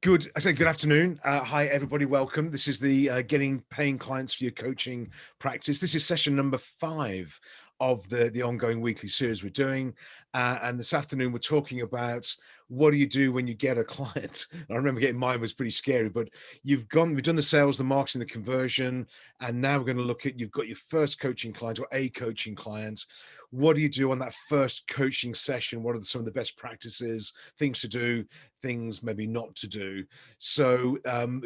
I say good afternoon. Hi, everybody. Welcome. This is the Getting Paying Clients for Your Coaching Practice. This is session number 5 of the ongoing weekly series we're doing. And this afternoon, we're talking about what do you do when you get a client? I remember getting mine was pretty scary, but we've done the sales, the marketing, the conversion, and now we're going to look at, you've got your first coaching client or a coaching client. What do you do on that first coaching session? What are some of the best practices, things to do, things maybe not to do? So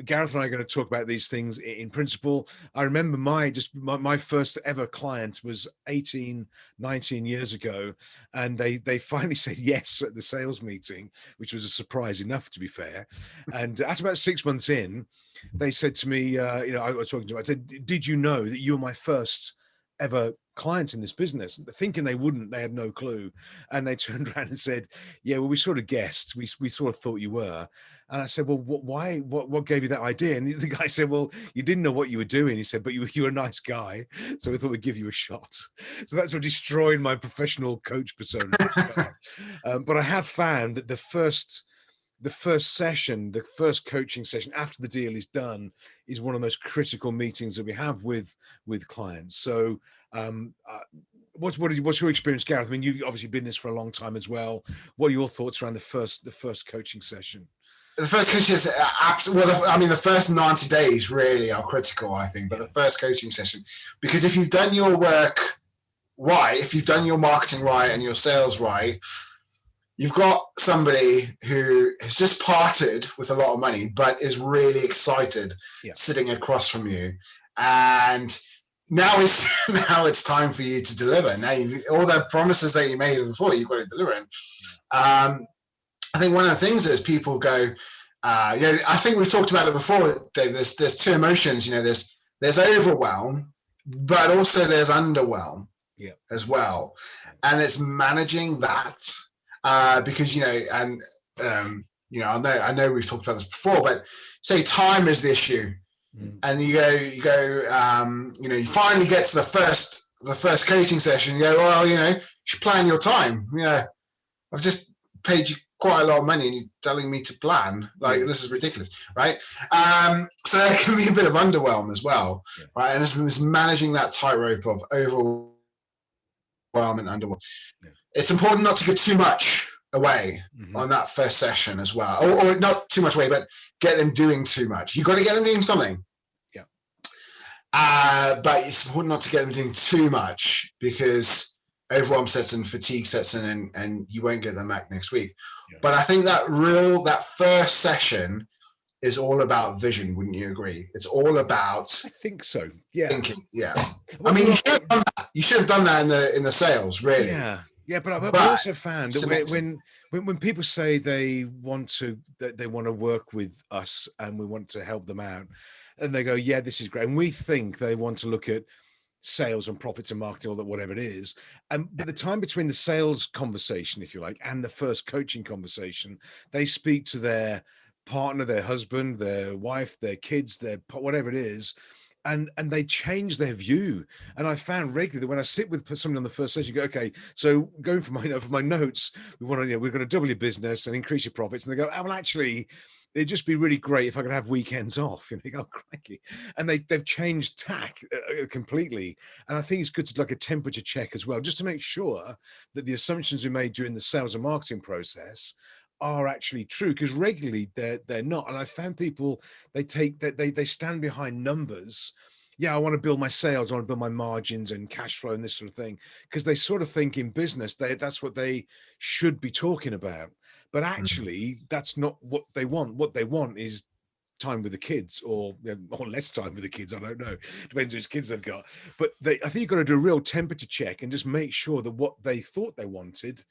Gareth and I are going to talk about these things in principle. I remember my first ever client was 18, 19 years ago, and they finally said yes at the sales meeting, which was a surprise enough, to be fair. And after about 6 months in, they said to me, I was talking to them, I said, did you know that you were my first ever clients in this business? Thinking they wouldn't, they had no clue. And they turned around and said, yeah, well, we sort of guessed, we sort of thought you were. And I said, well, what gave you that idea? And the guy said, well, you didn't know what you were doing. He said, but you were a nice guy, so we thought we'd give you a shot. So that's what destroyed my professional coach persona. But I have found that the first session, the first coaching session after the deal is done, is one of the most critical meetings that we have with clients. So what's your experience, Gareth? I mean, you've obviously been this for a long time as well. What are your thoughts around the first coaching session? The first coaching is absolutely. The first 90 days really are critical, I think. But the first coaching session, because if you've done your work right, if you've done your marketing right and your sales right, you've got somebody who has just parted with a lot of money, but is really excited sitting across from you. And now it's time for you to deliver. Now, all the promises that you made before, you've got to deliver. I think one of the things is people go, I think we've talked about it before, Dave. There's two emotions. There's overwhelm, but also there's underwhelm as well. And it's managing that. Because I know we've talked about this before, but say time is the issue, and you finally get to the first coaching session. You go, well, you should plan your time. I've just paid you quite a lot of money, and you're telling me to plan. This is ridiculous, right? So there can be a bit of underwhelm as well, right? And it's managing that tightrope of overwhelm and underwhelm. It's important not to give too much away on that first session as well, or not too much away, but get them doing too much. You've got to get them doing something. But it's important not to get them doing too much, because overwhelm sets in, fatigue sets in, and you won't get them back next week. But I think that first session is all about vision. Wouldn't you agree? It's all about, I think so. Yeah. Thinking. Yeah. I mean, you should have done that in the sales, really. Yeah, but I've also found that when people say they want to work with us and we want to help them out, and they go, yeah, this is great, and we think they want to look at sales and profits and marketing, all that, whatever it is, but the time between the sales conversation, if you like, and the first coaching conversation, they speak to their partner, their husband, their wife, their kids, their whatever it is. And they change their view. And I found regularly that when I sit with somebody on the first session, you go, okay, so going for my notes, we're going to double your business and increase your profits. And they go, oh, well, actually, it'd just be really great if I could have weekends off. You go, cranky. And they've changed tack completely. And I think it's good to do like a temperature check as well, just to make sure that the assumptions we made during the sales and marketing process are actually true, because regularly they're not. And I found people, they stand behind numbers. I want to build my sales, I want to build my margins and cash flow and this sort of thing, because they sort of think in business that's what they should be talking about. But actually that's not what they want. What they want is time with the kids, or less time with the kids. I don't know, depends which kids they've got. But I think you've got to do a real temperature check and just make sure that what they thought they wanted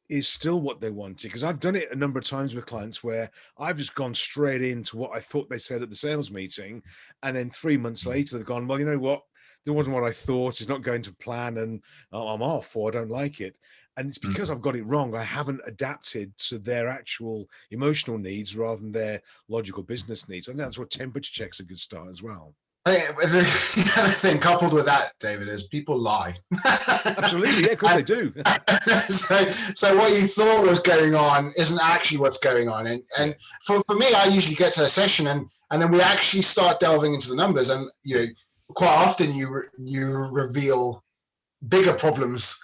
is still what they wanted. Because I've done it a number of times with clients where I've just gone straight into what I thought they said at the sales meeting, and then 3 months later they've gone, well, you know what, there wasn't what I thought, it's not going to plan, and I'm off, or I don't like it. And it's because I've got it wrong. I haven't adapted to their actual emotional needs rather than their logical business needs. I think that's what temperature checks a good start as well. I think the other thing coupled with that, David, is people lie. Absolutely, yeah, of course they do. So what you thought was going on isn't actually what's going on. And Yeah. for me, I usually get to a session and then we actually start delving into the numbers. And quite often you reveal bigger problems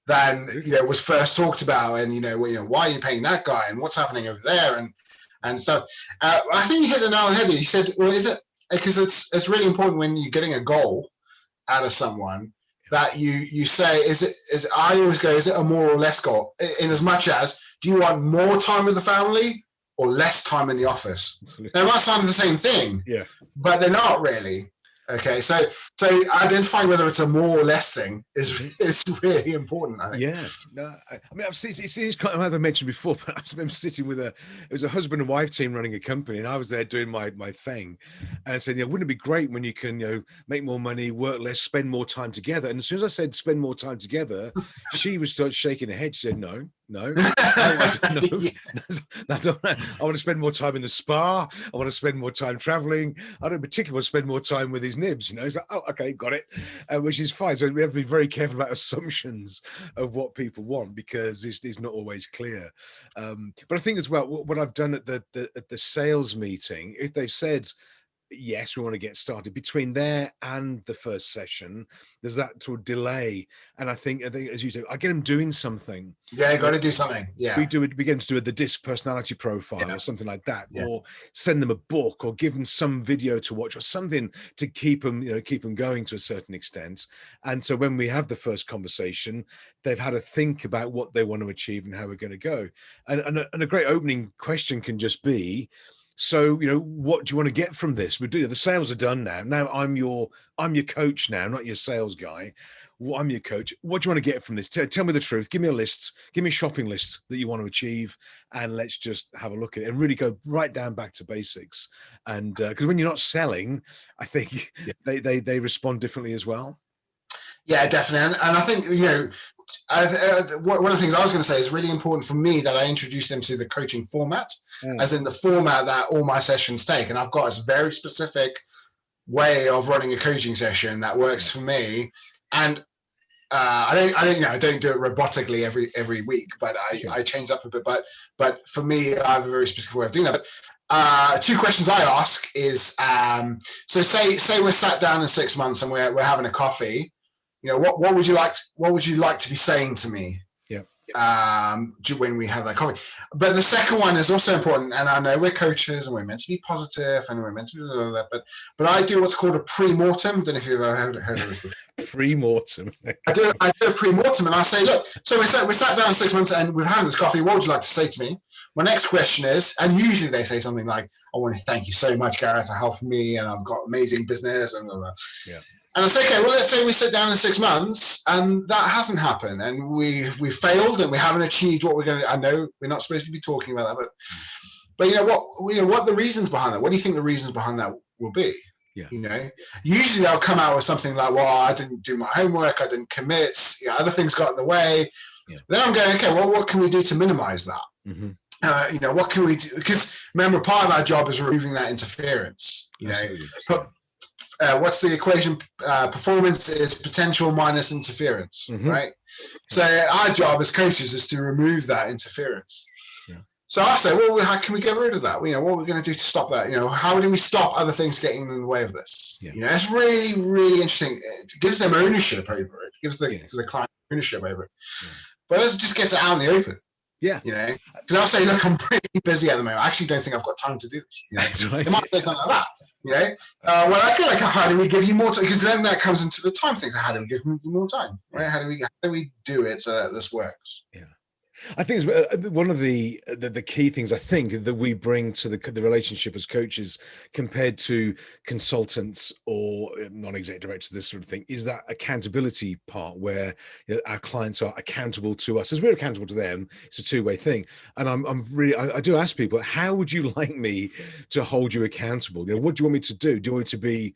than was first talked about. And why are you paying that guy and what's happening over there and stuff. I think you hit the nail on the head. You said, well, is it? Because it's really important when you're getting a goal out of someone that you say, I always go, is it a more or less goal? In as much as, do you want more time with the family or less time in the office? Absolutely. They might sound the same thing, but they're not really. Okay, so identifying whether it's a more or less thing is really important, I think. Yeah, no, I mean, it's kind of, I've mentioned before, but I remember sitting with it was a husband and wife team running a company, and I was there doing my thing, and I said, wouldn't it be great when you can, make more money, work less, spend more time together? And as soon as I said spend more time together, she was started shaking her head. She said, no, I don't know. I want to spend more time in the spa. I want to spend more time traveling. I don't particularly want to spend more time with his nibs. It's like, oh, okay, got it, which is fine. So we have to be very careful about assumptions of what people want because it's not always clear. But I think as well, what I've done at the sales meeting, if they've said, yes, we want to get started, between there and the first session, there's that sort of delay. And I think as you say, I get them doing something. Yeah, you got to do something. Yeah. We get to do the DISC personality profile or something like that, or send them a book or give them some video to watch or something to keep them going to a certain extent. And so when we have the first conversation, they've had to think about what they want to achieve and how we're going to go. And a great opening question can just be, so, what do you want to get from this? The sales are done now. Now I'm your coach now, not your sales guy. Well, I'm your coach. What do you want to get from this? Tell me the truth. Give me a list. Give me a shopping list that you want to achieve. And let's just have a look at it and really go right down back to basics. And because when you're not selling, I think they respond differently as well. Yeah, definitely. And I think, one of the things I was going to say is really important for me that I introduce them to the coaching format, as in the format that all my sessions take. And I've got a very specific way of running a coaching session that works for me. And I don't do it robotically every week, but I change up a bit. But for me, I have a very specific way of doing that. But 2 questions I ask is, so say we're sat down in 6 months and we're having a coffee. What would you like to be saying to me? When we have that coffee. But the second one is also important, and I know we're coaches and we're meant to be positive and we're meant to be all that, but I do what's called a pre-mortem. Don't know if you've ever heard of this before. Pre-mortem. I do a pre-mortem, and I say, look, so we sat down 6 months and we've had this coffee. What would you like to say to me? My next question is, and usually they say something like, I want to thank you so much, Gareth, for helping me, and I've got amazing business, and blah, blah. Yeah. And I say, okay, well, let's say we sit down in 6 months and that hasn't happened and we failed and we haven't achieved what we're going to. I know we're not supposed to be talking about that, but what the reasons behind that? What do you think the reasons behind that will be? Yeah. Usually they'll come out with something like, well, I didn't do my homework, I didn't commit, other things got in the way. Yeah. Then I'm going, okay, well, what can we do to minimize that? Mm-hmm. What can we do? Because remember, part of our job is removing that interference. What's the equation? Performance is potential minus interference, right? So our job as coaches is to remove that interference. Yeah. So I say, well, how can we get rid of that? What are we going to do to stop that? How do we stop other things getting in the way of this? Yeah. It's really, really interesting. It gives them ownership over it. It gives the client ownership over it. Yeah. But it just gets it out in the open. Yeah. Because I'll say, look, I'm pretty busy at the moment. I actually don't think I've got time to do this. They might say something like that. Well, I feel like, how do we give you more time? Because then that comes into the time thing. So how do we give you more time? Right? How do we do it so that this works? Yeah. I think it's one of the key things I think that we bring to the relationship as coaches compared to consultants or non-exec directors, this sort of thing, is that accountability part where our clients are accountable to us as we're accountable to them. It's a two-way thing. And I do ask people, how would you like me to hold you accountable? What do you want me to do? Do you want me to be,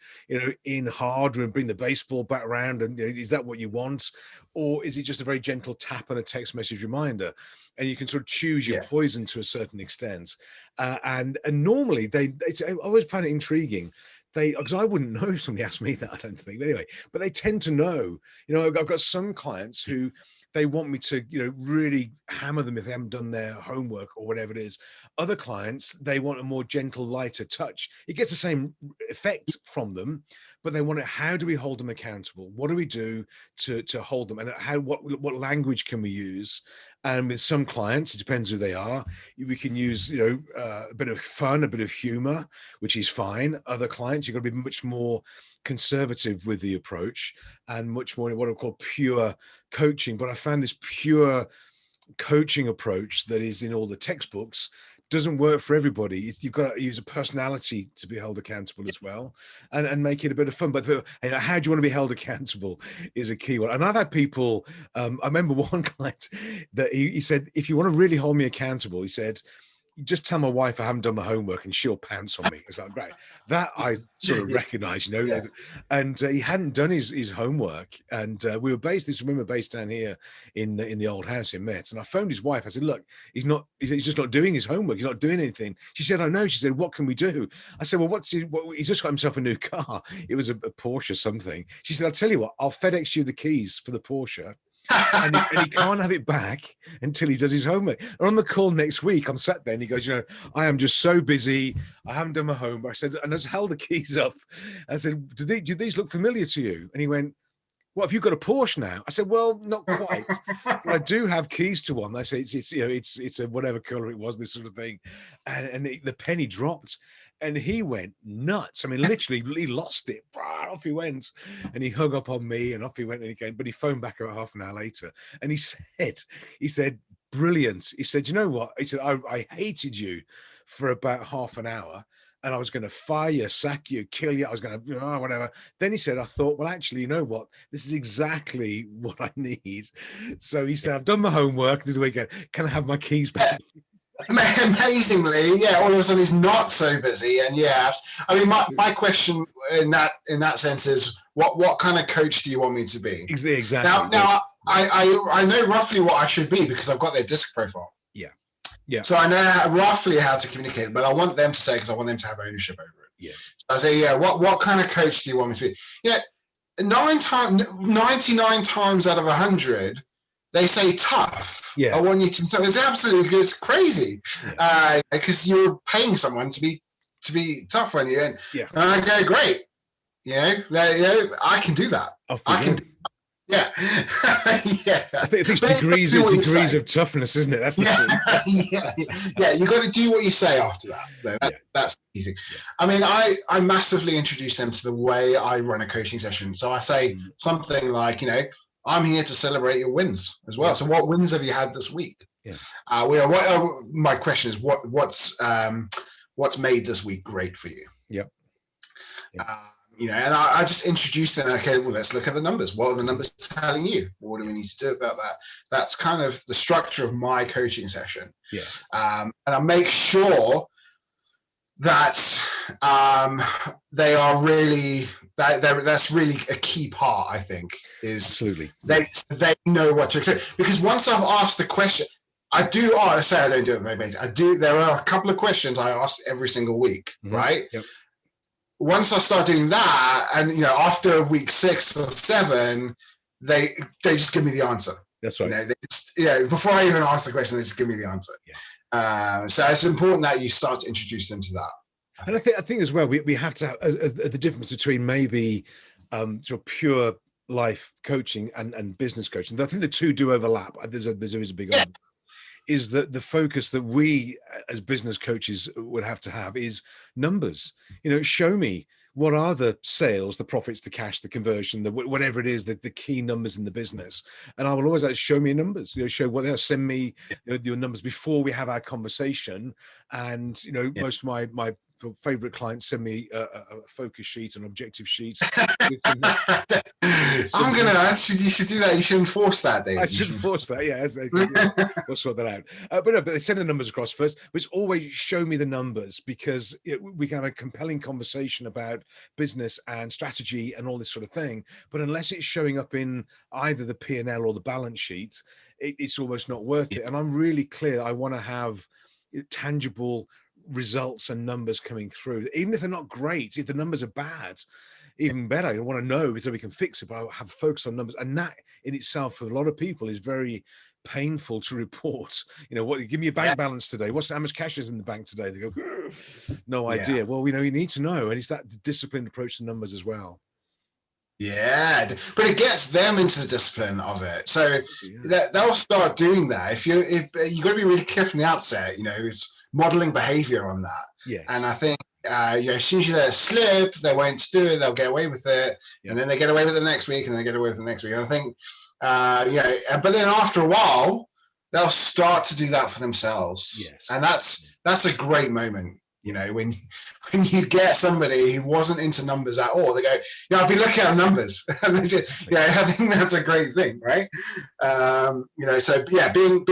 in hard and bring the baseball bat around? And is that what you want? Or is it just a very gentle tap and a text message reminder? And you can sort of choose your poison to a certain extent. And normally I always find it intriguing. because I wouldn't know if somebody asked me that, I don't think. But anyway, but they tend to know. You know, I've got some clients who they want me to, you know, really hammer them if they haven't done their homework or whatever it is. Other clients, they want a more gentle, lighter touch. It gets the same effect from them, but they want it. How do we hold them accountable? What do we do to hold them? And what language can we use? And with some clients, it depends who they are. We can use, you know, a bit of fun, a bit of humor, which is fine. Other clients, you've got to be much more conservative with the approach and much more what I call pure coaching. But I found this pure coaching approach that is in all the textbooks doesn't work for everybody. You've got to use a personality to be held accountable as well, and make it a bit of fun. But how do you want to be held accountable is a key one. And I've had people, I remember one client that he said, if you want to really hold me accountable, he said, just tell my wife I haven't done my homework and she'll pounce on me. It's like, great. That I sort of recognize, you know. Yeah. And he hadn't done his homework. And we were based down here in the old house in Metz. And I phoned his wife. I said, look, he's just not doing his homework. He's not doing anything. She said, I know. She said, what can we do? I said, well, he's just got himself a new car. It was a Porsche something. She said, I'll tell you what, I'll FedEx you the keys for the Porsche. and he can't have it back until he does his homework. And on the call next week, I'm sat there and he goes, you know, I am just so busy. I haven't done my homework. I said, and I just held the keys up. I said, do these look familiar to you? And he went, well, have you got a Porsche now? I said, well, not quite. But I do have keys to one. I say it's you know, it's a whatever color it was, this sort of thing. And the penny dropped. And he went nuts. I mean, literally, he lost it. Off he went, and he hung up on me, and off he went. And again, but he phoned back about half an hour later, and he said, brilliant. He said, you know what? He said, I hated you for about half an hour, and I was going to fire you, sack you, kill you. I was going to, whatever. Then he said, I thought, well, actually, you know what? This is exactly what I need. So he said, I've done my homework this weekend. Can I have my keys back? Amazingly, yeah, all of a sudden he's not so busy. And yeah, I mean, my question in that sense is, what kind of coach do you want me to be? Exactly. Now I know roughly what I should be because I've got their disc profile. Yeah. So I know roughly how to communicate, but I want them to say, because I want them to have ownership over it. Yeah. So I say, yeah, what kind of coach do you want me to be? Yeah, 99 times out of 100. They say tough. Yeah. I want you to be tough. It's crazy. Yeah. Because you're paying someone to be tough on you. And I go, great. You know, I can do that. I can do that. Yeah. Yeah. I think it's degrees of toughness, isn't it? That's the thing. Yeah. You got to do what you say after that. That's the thing. Yeah. I mean, I massively introduce them to the way I run a coaching session. So I say something like, you know, I'm here to celebrate your wins as well. Yeah. So what wins have you had this week? Yeah. My question is what's made this week great for you? Yeah. You know, and I just introduce them. Okay, well, let's look at the numbers. What are the numbers telling you? What do we need to do about that? That's kind of the structure of my coaching session. Yeah. And I make sure that they are really that's really a key part. I think is absolutely they know what to expect, because once I've asked the question, I say I don't do it very basic. I do. There are a couple of questions I ask every single week, right? Yep. Once I start doing that, and you know, after week 6 or 7, they just give me the answer. That's right. You know, they just, before I even ask the question, they just give me the answer. Yeah. So it's important that you start to introduce them to that. And I think as well, we have to have the difference between maybe sort of pure life coaching and business coaching. I think the two do overlap. There is a big overlap. Is that the focus that we as business coaches would have to have is numbers. You know, show me what are the sales, the profits, the cash, the conversion, whatever it is, the key numbers in the business. And I will always like, show me numbers, you know, show what they are, send me your numbers before we have our conversation. And, you know, most of my favorite clients send me a focus sheet, an objective sheet. I'm going to ask you should do that. You should enforce that, David. I should enforce that, yeah. We'll sort that out. But they send the numbers across first, but it's always show me the numbers, because we can have a compelling conversation about business and strategy and all this sort of thing. But unless it's showing up in either the P&L or the balance sheet, it's almost not worth it. And I'm really clear. I want to have tangible results and numbers coming through, even if they're not great. If the numbers are bad, even better. You want to know so we can fix it, but I have focus on numbers, and that in itself for a lot of people is very painful to report. What, give me a bank balance today, how much cash is in the bank today? They go, no idea. Well, you need to know, and it's that disciplined approach to numbers as well. Yeah, but it gets them into the discipline of it, so they'll start doing that. If you got to be really clear from the outset, it's modeling behavior on that. Yeah. And I think as soon as you let it slip, they won't do it, they'll get away with it, and then they get away with it the next week, and they get away with it the next week. And I think but then after a while they'll start to do that for themselves. Yes. And that's a great moment, when you get somebody who wasn't into numbers at all, they go, I've been looking at numbers. And they just, I think that's a great thing, right? So being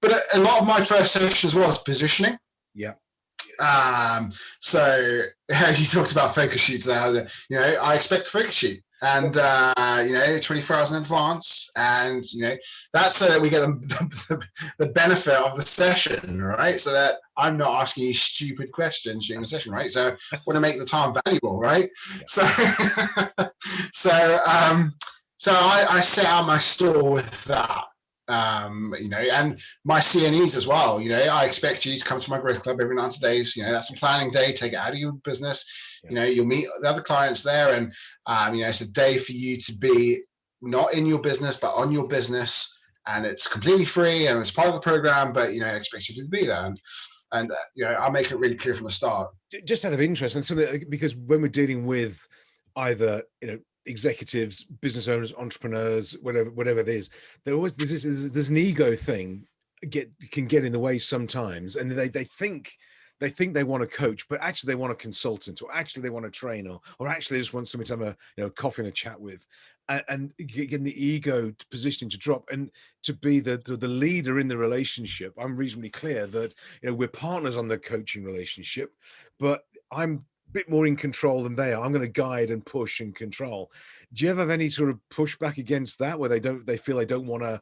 but a lot of my first sessions was positioning. Yeah. So you talked about focus sheets there. I expect a focus sheet, and 24 hours in advance, and that's so that we get the benefit of the session, right? So that I'm not asking you stupid questions during the session, right? So I want to make the time valuable, right? Yeah. So I set out my store with that. And my CNEs as well. I expect you to come to my growth club every 90 days. That's a planning day. Take it out of your business. You'll meet the other clients there, and it's a day for you to be not in your business but on your business, and it's completely free and it's part of the program. But I expect you to be there, and I'll make it really clear from the start. Just out of interest, and something, because when we're dealing with either executives, business owners, entrepreneurs, whatever it is, there's an ego thing can get in the way sometimes, and they think they want to coach, but actually they want a consultant, or actually they want a trainer, or actually they just want somebody to have a coffee and a chat with, and getting the ego positioning to drop and to be the leader in the relationship. I'm reasonably clear that we're partners on the coaching relationship, but I'm bit more in control than they are. I'm going to guide and push and control. Do you ever have any sort of pushback against that, where they feel they don't want a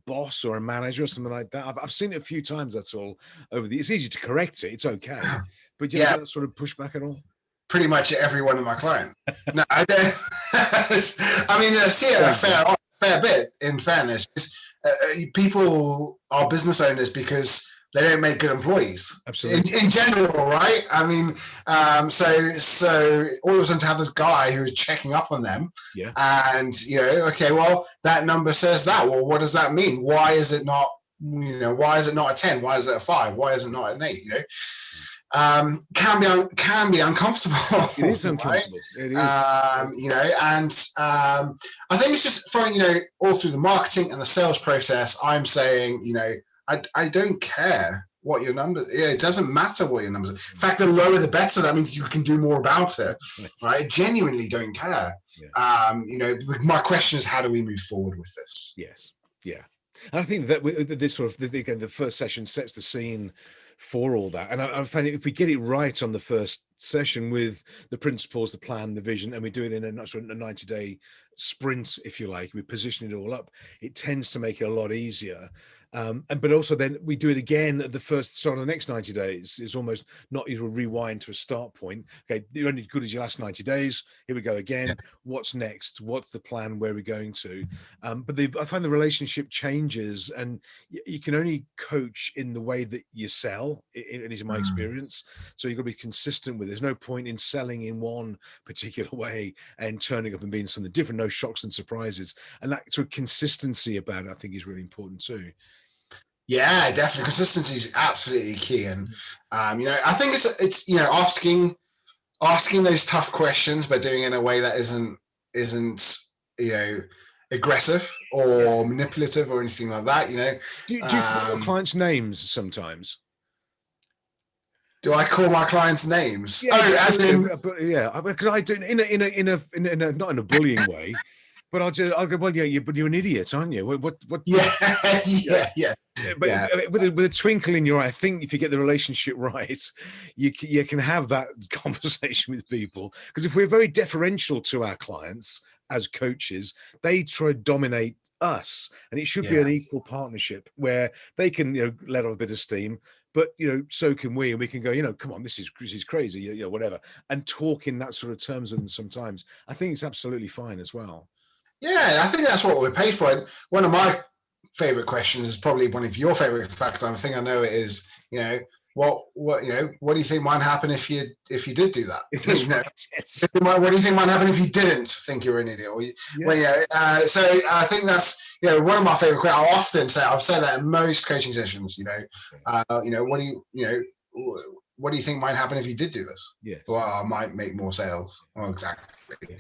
boss or a manager or something like that? I've seen it a few times. That's all it's easy to correct it. It's okay. But do you get that sort of pushback at all? Pretty much every one of my clients. No, I don't. I mean, I see it a fair bit, in fairness. People are business owners because they don't make good employees. Absolutely. In general, right? I mean, so all of a sudden to have this guy who is checking up on them, and okay, well, that number says that. Well, what does that mean? Why is it not? Why is it not a 10? Why is it a 5? Why is it not an 8? Can be uncomfortable. It is uncomfortable. Right? It is. And I think it's just from all through the marketing and the sales process. I'm saying, I don't care what your numbers. It doesn't matter what your numbers are. In fact, the lower the better. That means you can do more about it. Right? I genuinely don't care. Yeah. My question is, how do we move forward with this? Yes. Yeah. And I think that this sort of, again, the first session sets the scene for all that. And I find if we get it right on the first session with the principles, the plan, the vision, and we do it in a 90-day sprint, if you like, we position it all up, it tends to make it a lot easier. But also then we do it again at the first start of the next 90 days. It's almost not you rewind to a start point. Okay, you're only as good as your last 90 days. Here we go again. Yeah. What's next? What's the plan? Where are we going to? But I find the relationship changes, and you can only coach in the way that you sell, in my experience. So you've got to be consistent with it. There's no point in selling in one particular way and turning up and being something different. No shocks and surprises. And that sort of consistency about it, I think, is really important too. Yeah, definitely. Consistency is absolutely key, and I think it's asking those tough questions, but doing it in a way that isn't aggressive or manipulative or anything like that. Do you call your clients names sometimes? Do I call my clients names? Yeah, because I do in a not in a bullying way. But I'll go, well, yeah, but you're an idiot, aren't you? What? Yeah. But with a twinkle in your eye, I think if you get the relationship right, you can have that conversation with people. Because if we're very deferential to our clients as coaches, they try to dominate us, and it should be an equal partnership where they can let off a bit of steam, but so can we, and we can go, come on, this is crazy, whatever, and talk in that sort of terms with them sometimes. I think it's absolutely fine as well. Yeah, I think that's what we're paid for. And one of my favorite questions is probably one of your favorite. In fact, I think I know it is. What do you think might happen if you did do that? What do you think might happen if you didn't think you were an idiot? So I think that's one of my favorite questions. I often say, I've said that in most coaching sessions. What do you think might happen if you did do this? Yes. Well, I might make more sales. Well, exactly. Yeah.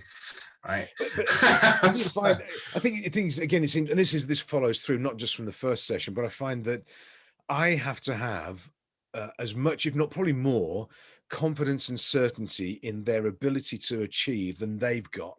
Right. But I think things again. And this follows through not just from the first session, but I find that I have to have as much, if not probably more, confidence and certainty in their ability to achieve than they've got,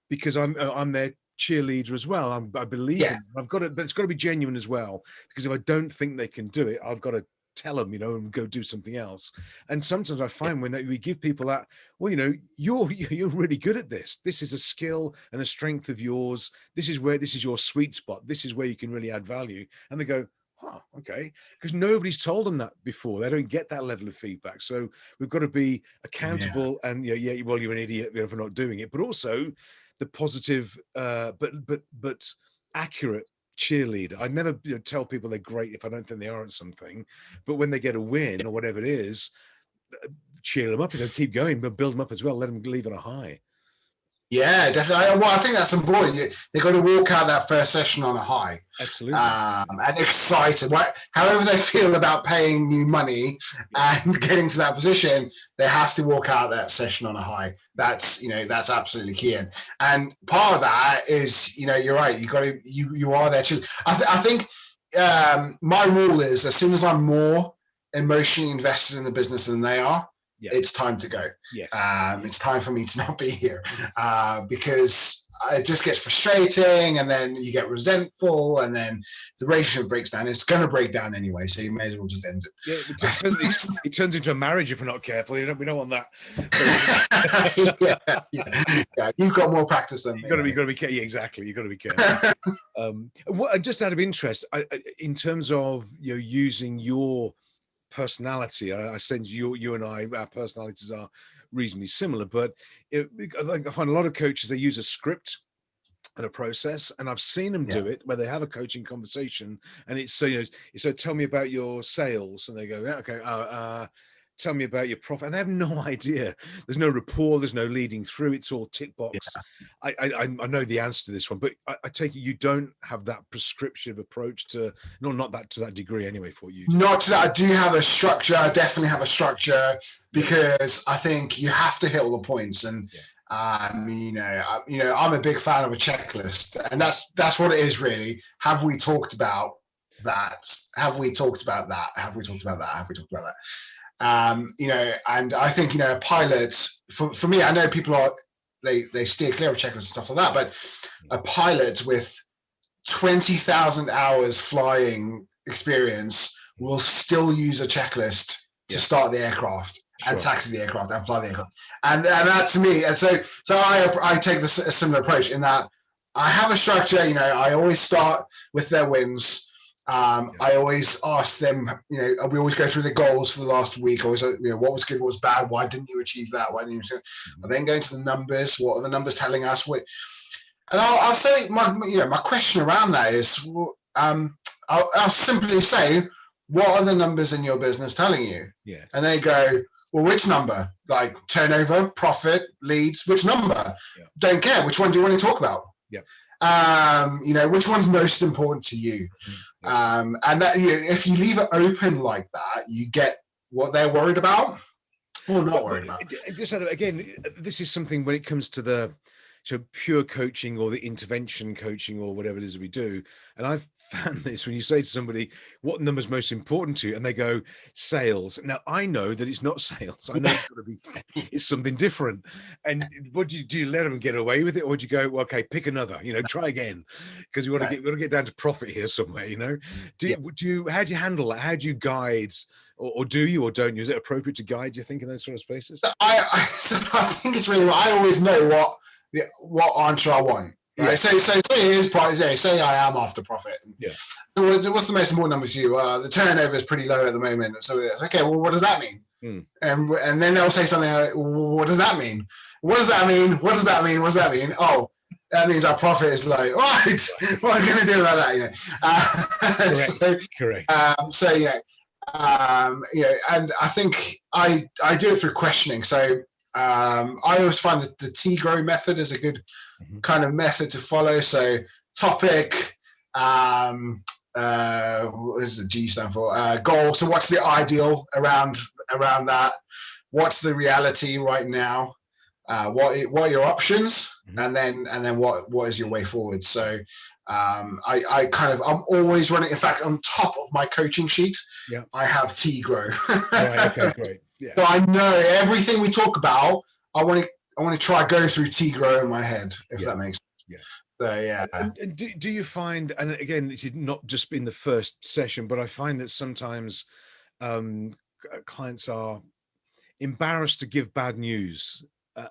because I'm their cheerleader as well. I believe in them. I've got to, but it's got to be genuine as well, because if I don't think they can do it, I've got to tell them, and go do something else. And sometimes I find when we give people that, well, you're really good at this. This is a skill and a strength of yours. This is your sweet spot. This is where you can really add value. And they go, oh, okay, because nobody's told them that before. They don't get that level of feedback. So we've got to be accountable and well, you're an idiot for not doing it, but also the positive, but accurate cheerleader. I never tell people they're great if I don't think they are at something, but when they get a win or whatever it is, cheer them up, keep going, but build them up as well. Let them leave on a high. Yeah, definitely. Well, I think that's important. They've got to walk out that first session on a high. Absolutely. And excited. However they feel about paying you money and getting to that position, they have to walk out that session on a high. That's absolutely key. And part of that is, you're right. You are there too. I think my rule is, as soon as I'm more emotionally invested in the business than they are, it's time to go. Yes. It's time for me to not be here, because it just gets frustrating, and then you get resentful, and then the relationship breaks down. It's going to break down anyway, so you may as well just end it. Yeah, it turns into a marriage if we're not careful. We don't want that. Yeah. You've got more practice than me. You've got to be careful. Yeah, exactly. You've got to be careful. Just out of interest, in terms of using your personality, I sense you and I, our personalities are reasonably similar, but I find a lot of coaches, they use a script and a process, and I've seen them do it where they have a coaching conversation, and it's so tell me about your sales, and they go, okay, tell me about your profit, and they have no idea. There's no rapport, there's no leading through, it's all tick box. I know the answer to this one, but I take it you don't have that prescriptive approach to, not that to that degree anyway for you. Not to that. I do have a structure. I definitely have a structure, because I think you have to hit all the points. And I'm a big fan of a checklist, and that's what it is really. Have we talked about that? Have we talked about that? Have we talked about that? Have we talked about that? And I think, a pilot, for me, I know people they steer clear of checklists and stuff like that, but a pilot with 20,000 hours flying experience will still use a checklist to start the aircraft and taxi the aircraft and fly the aircraft. And that to me, and so I take a similar approach in that I have a structure. I always start with their wins. I always ask them, we always go through the goals for the last week. Always, what was good, what was bad, why didn't you achieve that? Why didn't you achieve that? I then go into the numbers. What are the numbers telling us? And I'll say my question around that is, I'll simply say, what are the numbers in your business telling you? Yeah. And they go, well, which number? Like turnover, profit, leads, which number? Yeah. Don't care. Which one do you want to talk about? Yeah. Which one's most important to you? And that, if you leave it open like that, you get what they're worried about or not worried about. Just again, this is something when it comes to the pure coaching or the intervention coaching or whatever it is we do. And I've found this when you say to somebody, what number's most important to you? And they go, sales. Now I know that it's not sales. I know it's something different. And what do you let them get away with it? Or do you go, well, okay, pick another, try again? Because we want to get down to profit here somewhere, how do you handle that? How do you guide, or do you, or don't you? Is it appropriate to guide, do you think, in those sort of spaces? I think it's really, I always know what answer I want. Right. Yeah. So say it is price. Say I am after profit. Yeah. So what's the most important number to you? The turnover is pretty low at the moment. So it's okay. Well, what does that mean? And then they'll say something like, well, what does that mean? What does that mean? What does that mean? What does that mean? Oh, that means our profit is low. Right. What are we going to do about that? Correct. And I think I do it through questioning. So I always find that the T-Grow method is a good kind of method to follow. So topic, what does the G stand for? Goal. So what's the ideal around that? What's the reality right now? What are your options? And then what is your way forward? So I'm always running. In fact, on top of my coaching sheet, I have T-Grow. Right, okay, great. Yeah. So I know everything we talk about. I want to try go through T-Grow in my head, if that makes sense. Yeah. So yeah. And do you find, and again, this is not just in the first session, but I find that sometimes clients are embarrassed to give bad news.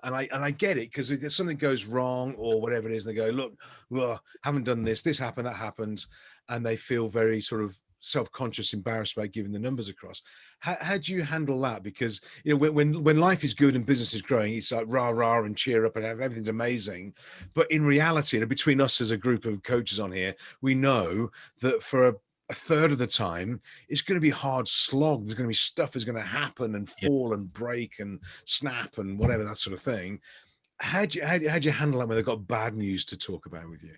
And I get it, because if something goes wrong or whatever it is, they go, look, well, haven't done this happened, that happened, and they feel very sort of self-conscious, embarrassed about giving the numbers across. How do you handle that? Because when life is good and business is growing, it's like rah rah and cheer up and everything's amazing. But in reality, and between us as a group of coaches on here, we know that for a third of the time it's going to be hard slog. There's going to be stuff is going to happen and fall and break and snap and whatever, that sort of thing. How do you handle that when they've got bad news to talk about with you?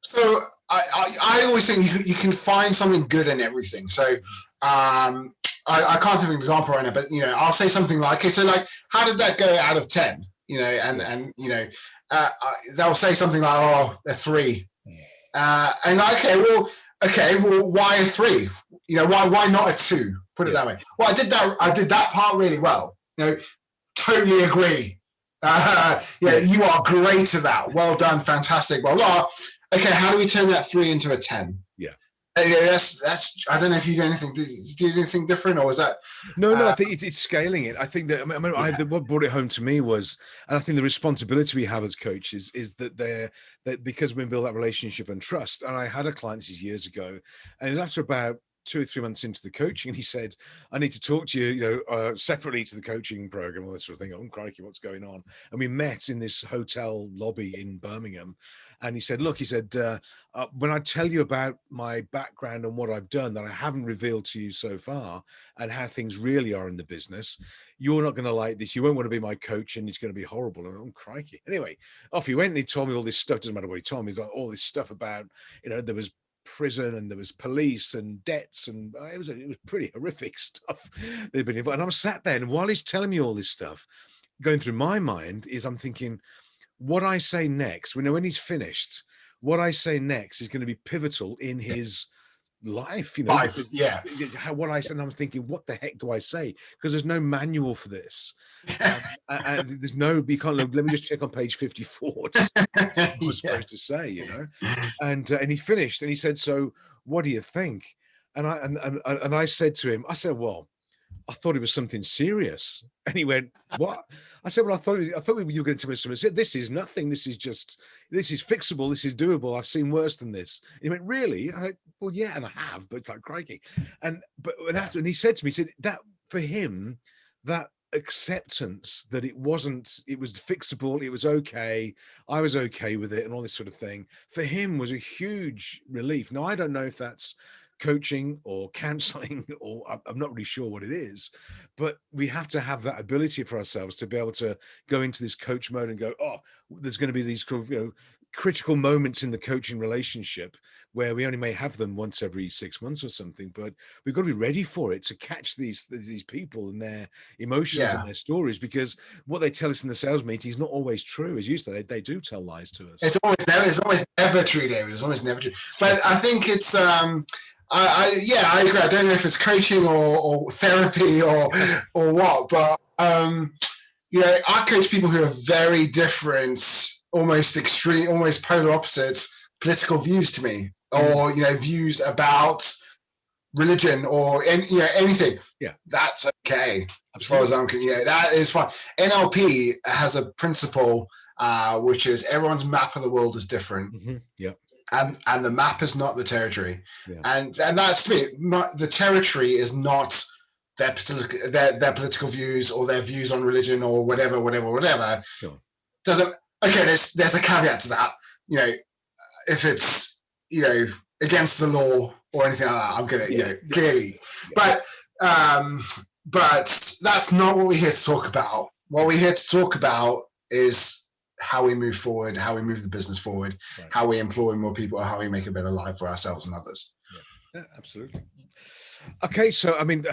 So I always think you can find something good in everything. So I can't think of an example right now, but I'll say something like, okay, so like, how did that go out of 10? They'll say something like, oh, a 3. And okay, well, why a 3? Why not a 2? Put it that way. Well, I did that part really well. Totally agree. You are great at that. Well done, fantastic. Blah blah. Okay, how do we turn that 3 into a 10? Yeah. That's. I don't know if you do anything. Do you do anything different, or was that? No. I think it's scaling it. I think that. What brought it home to me was, and I think the responsibility we have as coaches is that because we build that relationship and trust. And I had a client this years ago, and it was after about 2 or 3 months into the coaching, and he said, I need to talk to you, separately to the coaching program, all this sort of thing. Oh, crikey, what's going on? And we met in this hotel lobby in Birmingham. And he said, look, when I tell you about my background and what I've done that I haven't revealed to you so far, and how things really are in the business, you're not going to like this. You won't want to be my coach, and it's going to be horrible. And, oh, crikey. Anyway, off he went, and he told me all this stuff. Doesn't matter what he told me. He's like, all this stuff about, there was prison and there was police and debts, and it was pretty horrific stuff they've been involved. And I'm sat there, and while he's telling me all this stuff, going through my mind is I'm thinking, what I say next, when he's finished, what I say next is going to be pivotal in his life, what I said. And I'm thinking, what the heck do I say? Because there's no manual for this. And there's no, you can't, let me just check on page 54 what I was supposed to say, and he finished, and he said, so what do you think? And I said to him, well, I thought it was something serious. And he went, what? I said, well, I thought you were going to tell me something. I said, this is nothing. This is fixable. This is doable. I've seen worse than this. And he went, really? I went, well, yeah, and I have, but it's like crikey. And he said to me, he said that for him, that acceptance that it was fixable, it was okay, I was okay with it, and all this sort of thing, for him was a huge relief. Now, I don't know if that's coaching or counseling, or I'm not really sure what it is, but we have to have that ability for ourselves to be able to go into this coach mode and go, oh, there's going to be these critical moments in the coaching relationship where we only may have them once every 6 months or something, but we've got to be ready for it, to catch these people and their emotions and their stories, because what they tell us in the sales meeting is not always true. As you said, they do tell lies to us. It's always never true, David. It's always never true. But I think it's I agree. I don't know if it's coaching or therapy or what, but I coach people who have very different, almost extreme, almost polar opposites political views to me, or views about religion or anything. Yeah, that's okay. As far as I'm concerned, that is fine. NLP has a principle which is everyone's map of the world is different. Yeah. And the map is not the territory. Yeah. And that's me. The territory is not their political views or their views on religion or whatever. Sure. There's a caveat to that. If it's, against the law or anything like that, I'm going to, clearly. Yeah. But that's not what we're here to talk about. What we're here to talk about is how we move forward, how we move the business forward, right. How we employ more people, how we make a better life for ourselves and others. Yeah, absolutely. Okay, so I mean,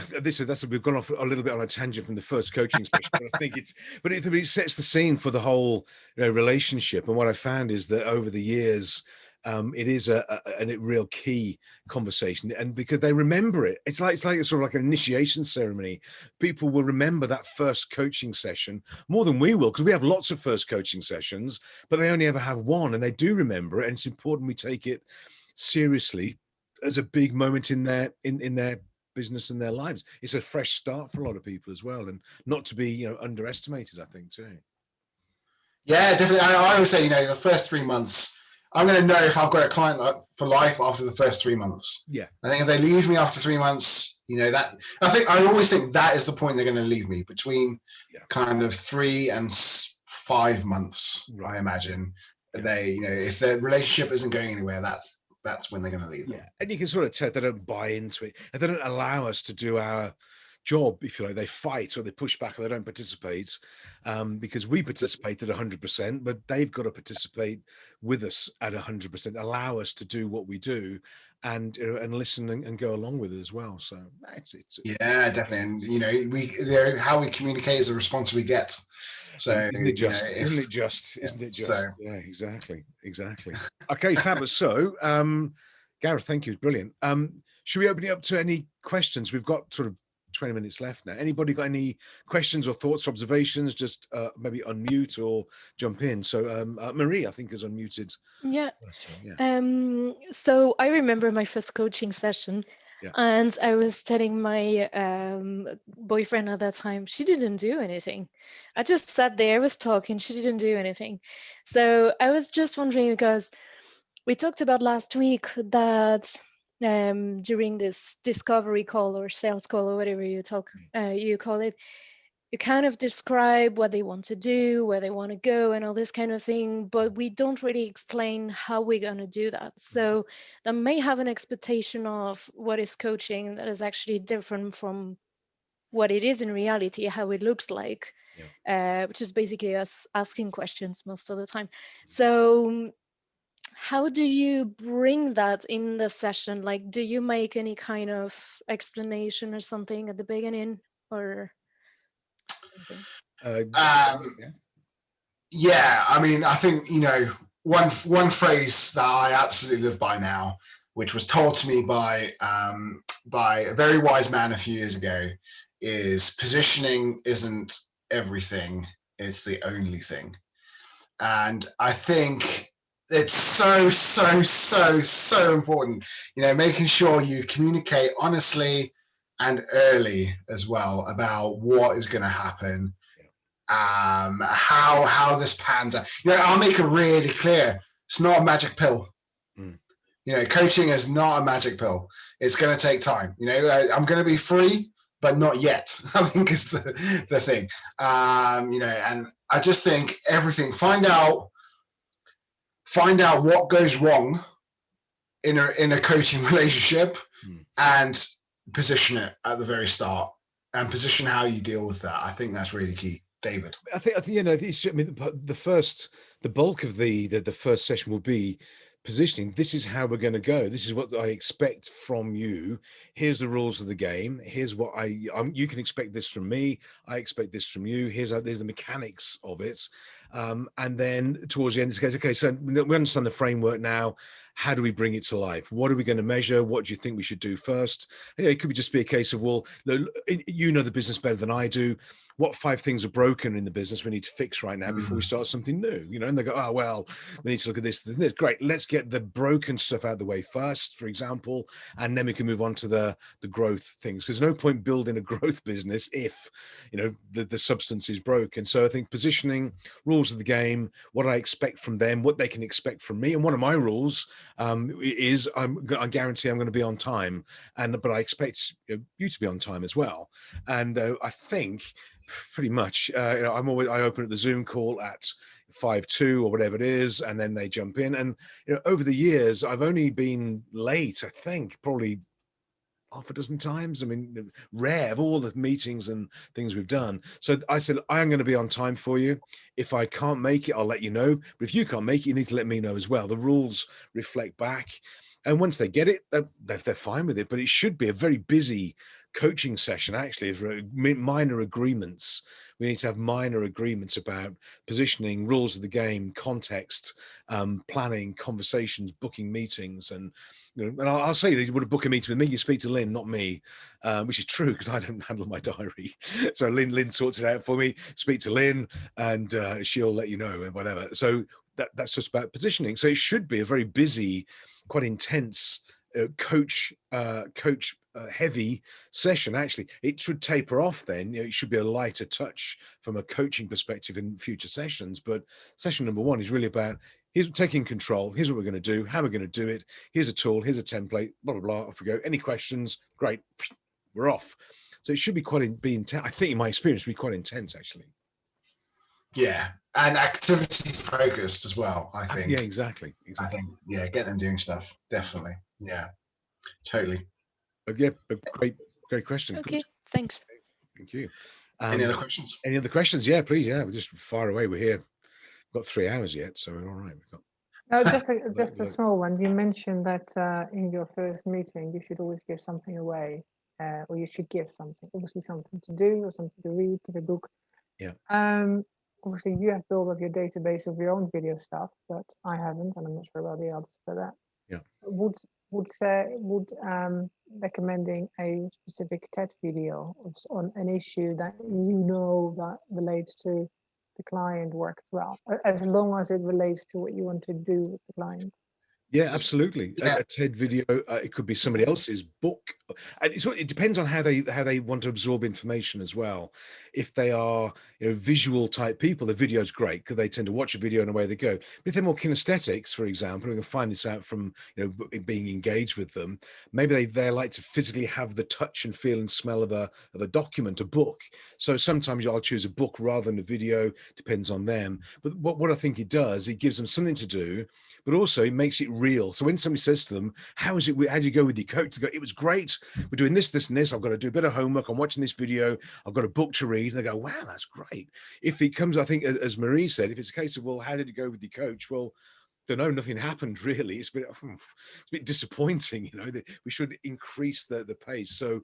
we've gone off a little bit on a tangent from the first coaching session, but I think it sets the scene for the whole relationship. And what I found is that over the years, it is a real key conversation, and because they remember it, it's like sort of like an initiation ceremony. People will remember that first coaching session more than we will, because we have lots of first coaching sessions, but they only ever have one, and they do remember it. And it's important we take it seriously as a big moment in their business and their lives. It's a fresh start for a lot of people as well, and not to be underestimated, I think, too. Yeah, definitely. I always say, the first 3 months, I'm going to know if I've got a client for life after the first 3 months. Yeah. I think if they leave me after 3 months, I always think that is the point they're going to leave me, between kind of 3 and 5 months, right. I imagine. Yeah. If their relationship isn't going anywhere, that's when they're going to leave. Yeah, and you can sort of tell they don't buy into it, and they don't allow us to do our job, if you like. They fight, or they push back, or they don't participate, because we participate at 100%, but they've got to participate with us at 100%. Allow us to do what we do, and listen and go along with it as well. So it's yeah, definitely. And how we communicate is a response we get. So isn't it just? So, yeah, exactly. Okay, fabulous. So, Gareth, thank you, brilliant. Should we open it up to any questions? We've got sort of 20 minutes left now. Anybody got any questions or thoughts, observations? Just maybe unmute or jump in. So Marie, I think, is unmuted. Yeah. So I remember my first coaching session. Yeah. And I was telling my boyfriend at that time, she didn't do anything. I just sat there, was talking, she didn't do anything. So I was just wondering, because we talked about last week that during this discovery call or sales call or whatever you call it, you kind of describe what they want to do, where they want to go, and all this kind of thing, but we don't really explain how we're going to do that. So they may have an expectation of what is coaching that is actually different from what it is in reality, how it looks like, which is basically us asking questions most of the time. So how do you bring that in the session? Like, do you make any kind of explanation or something at the beginning, or? Yeah, I mean, I think one phrase that I absolutely live by now, which was told to me by a very wise man a few years ago, is positioning isn't everything, it's the only thing. And I think it's so important, making sure you communicate honestly and early as well about what is going to happen, how this pans out. I'll make it really clear. It's not a magic pill. Coaching is not a magic pill. It's going to take time. I'm going to be free, but not yet, I think is the thing. And I just think everything, find out what goes wrong in a coaching relationship, and position it at the very start, and position how you deal with that. I think that's really key. David, I think the bulk of the first session will be positioning. This is how we're going to go. This is what I expect from you. Here's the rules of the game. Here's what you can expect this from me. I expect this from you. There's the mechanics of it. And then towards the end, it goes, okay, so we understand the framework now. How do we bring it to life? What are we going to measure? What do you think we should do first? It could just be a case of, well, you know the business better than I do. what 5 things are broken in the business we need to fix right now before we start something new, you know? And they go, oh, well, we need to look at this. Great. Let's get the broken stuff out of the way first, for example, and then we can move on to the growth things. Because there's no point building a growth business if, you know, the substance is broken. So I think positioning, rules of the game, what I expect from them, what they can expect from me. And one of my rules is I guarantee I'm going to be on time, but I expect you to be on time as well. And I think pretty much, you know, I open at the Zoom call at 5:02 or whatever it is, and then they jump in. And you know, over the years, I've only been late, I think, probably half a dozen times. I mean, rare of all the meetings and things we've done. So I said, I'm going to be on time for you. If I can't make it, I'll let you know. But if you can't make it, you need to let me know as well. The rules reflect back. And once they get it, they're fine with it. But it should be a very busy coaching session, actually, for minor agreements. We need to have minor agreements about positioning, rules of the game, context, planning, conversations, booking meetings. And you know, and I'll say you would have booked a meeting with me. You speak to Lynn, not me, which is true because I don't handle my diary. So Lynn sorts it out for me. Speak to Lynn, and she'll let you know and whatever. So that's just about positioning. So it should be a very busy, quite intense coach heavy session. Actually, it should taper off then. You know, it should be a lighter touch from a coaching perspective in future sessions. But session number 1 is really about here's taking control. Here's what we're going to do. How we're going to do it. Here's a tool. Here's a template. Blah blah blah. Off we go. Any questions? Great. We're off. So it should be quite intense. I think in my experience, it should be quite intense actually. Yeah, and activity focused as well. I think. Yeah, exactly. I think get them doing stuff. Definitely. Yeah, totally. Yeah, great question. Okay, Good. thanks. Thank you. Any other questions? Any other questions? Yeah, please. Yeah, we're just far away. We're here. We've got 3 hours yet, so we're all right. We've got. No, just a small one. You mentioned that in your first meeting, you should always give something away, or you should give something. Obviously, something to do or something to read, to the book. Yeah. Obviously, you have built up your database of your own video stuff, but I haven't, and I'm not sure about the others for that. Yeah. Would recommending a specific TED video on an issue that you know that relates to the client work as well, as long as it relates to what you want to do with the client? Yeah, absolutely. Yeah. A TED video, it could be somebody else's book. And it depends on how they want to absorb information as well. If they are, you know, visual type people, the video's great because they tend to watch a video and away they go. But if they're more kinesthetics, for example, we can find this out from, you know, being engaged with them. Maybe they like to physically have the touch and feel and smell of a document, a book. So sometimes I'll choose a book rather than a video. Depends on them. But what I think it does, it gives them something to do, but also it makes it real. So when somebody says to them, how do you go with your coach? They go, it was great. We're doing this, this, and this. I've got to do a bit of homework. I'm watching this video. I've got a book to read. And they go, wow, that's great. If it comes, I think, as Marie said, if it's a case of, well, how did it go with your coach? Well, don't know, nothing happened really. It's a bit disappointing, you know, that we should increase the pace. So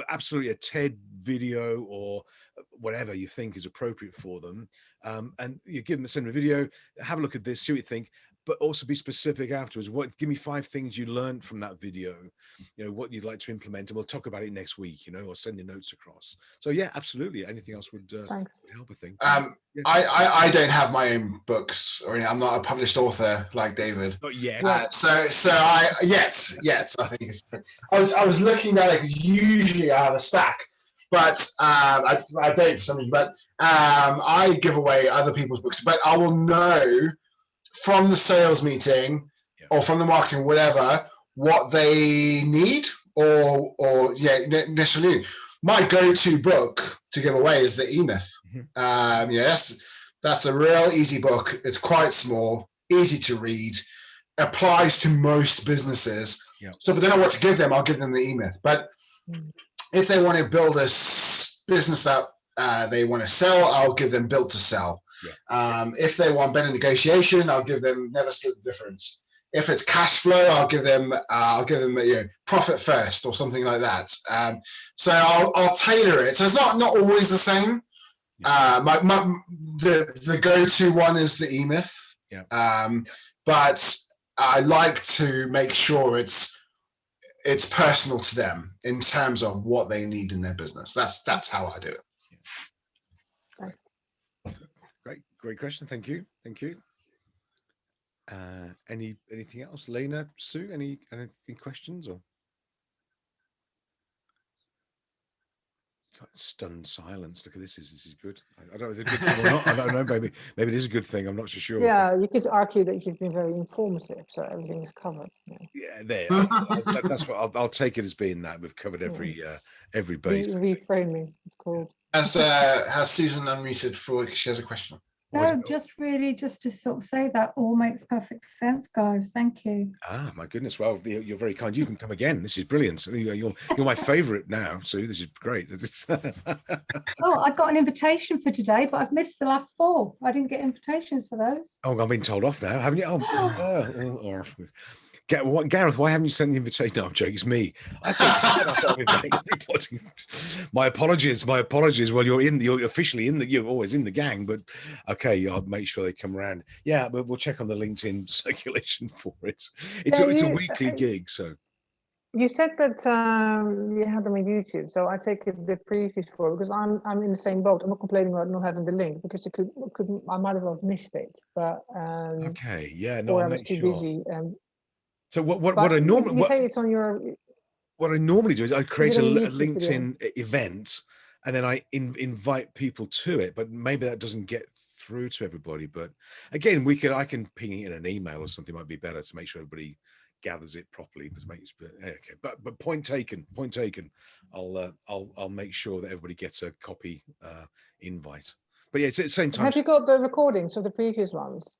absolutely a TED video or whatever you think is appropriate for them. And you give them, send them a video, have a look at this, see what you think, but also be specific afterwards. Give me 5 things you learned from that video, you know, what you'd like to implement, and we'll talk about it next week, you know, or send your notes across. So yeah, absolutely. Anything else would help, I think. Yeah. I don't have my own books or anything. I'm not a published author like David. Not yet. Yet I think I was looking at it because usually I have a stack, but I don't for some reason. But I give away other people's books, but I will know from the sales meeting or from the marketing, whatever, what they need or necessarily. My go-to book to give away is the E-Myth. That's a real easy book. It's quite small, easy to read, applies to most businesses. Yeah. So if I don't know what to give them, I'll give them the E-Myth. But if they want to build a business that they want to sell, I'll give them Built to Sell. Yeah. If they want better negotiation, I'll give them Never Split the Difference. If it's cash flow, I'll give them Profit First or something like that. So I'll tailor it. So it's not always the same. The go-to one is the E-Myth. Yeah. But I like to make sure it's personal to them in terms of what they need in their business. That's how I do it. great question. Thank you. Anything else, Lena, Sue? Any questions or? Stunned silence. Look at this. This is good. I don't know if it's a good thing or not. I don't know. Maybe it is a good thing. I'm not so sure. Yeah, you could argue that you've been very informative, so everything is covered. Yeah, there. That's what I'll take it as being that we've covered every base. Reframing, it's called. Has Susan unmuted for? She has a question. No, just to sort of say that all makes perfect sense, guys. Thank you. Ah, my goodness. Well, you're very kind. You can come again. This is brilliant. You're my favourite now, Sue. This is great. Oh, I got an invitation for today, but I've missed the last 4. I didn't get invitations for those. Oh, I've been told off now, haven't you? Gareth, why haven't you sent the invitation? No, I'm joking. It's me. I thought my apologies. Well, you're officially you're always in the gang, but okay, I'll make sure they come around. Yeah, but we'll check on the LinkedIn circulation for it. It's a weekly gig, so. You said that you had them on YouTube, so I take it the previous 4 because I'm in the same boat. I'm not complaining about not having the link because I might have missed it, but okay, yeah, no, or I was too busy. So what I normally you say it's on your. What I normally do is I create a LinkedIn video? event, and then I invite people to it. But maybe that doesn't get through to everybody. But again, I can ping it in an email or something. Might be better to make sure everybody gathers it properly. Okay, but point taken. I'll make sure that everybody gets a copy invite. But yeah, it's at the same time. Have you got the recordings of the previous ones?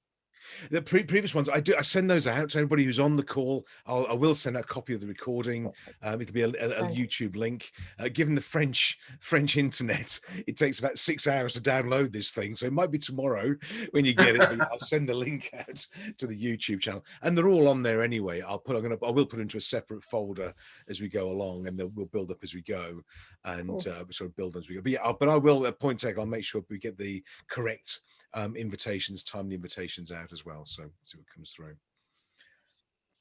The previous ones, I send those out to everybody who's on the call. I will send out a copy of the recording. It'll be a YouTube link. Given the French internet, it takes about 6 hours to download this thing, so it might be tomorrow when you get it. I'll send the link out to the YouTube channel, and they're all on there anyway. I will put into a separate folder as we go along, and we'll build up as we go, and sort of build as we go. But yeah, but I will point take. I'll make sure we get the correct timely invitations out as well, so see what comes through.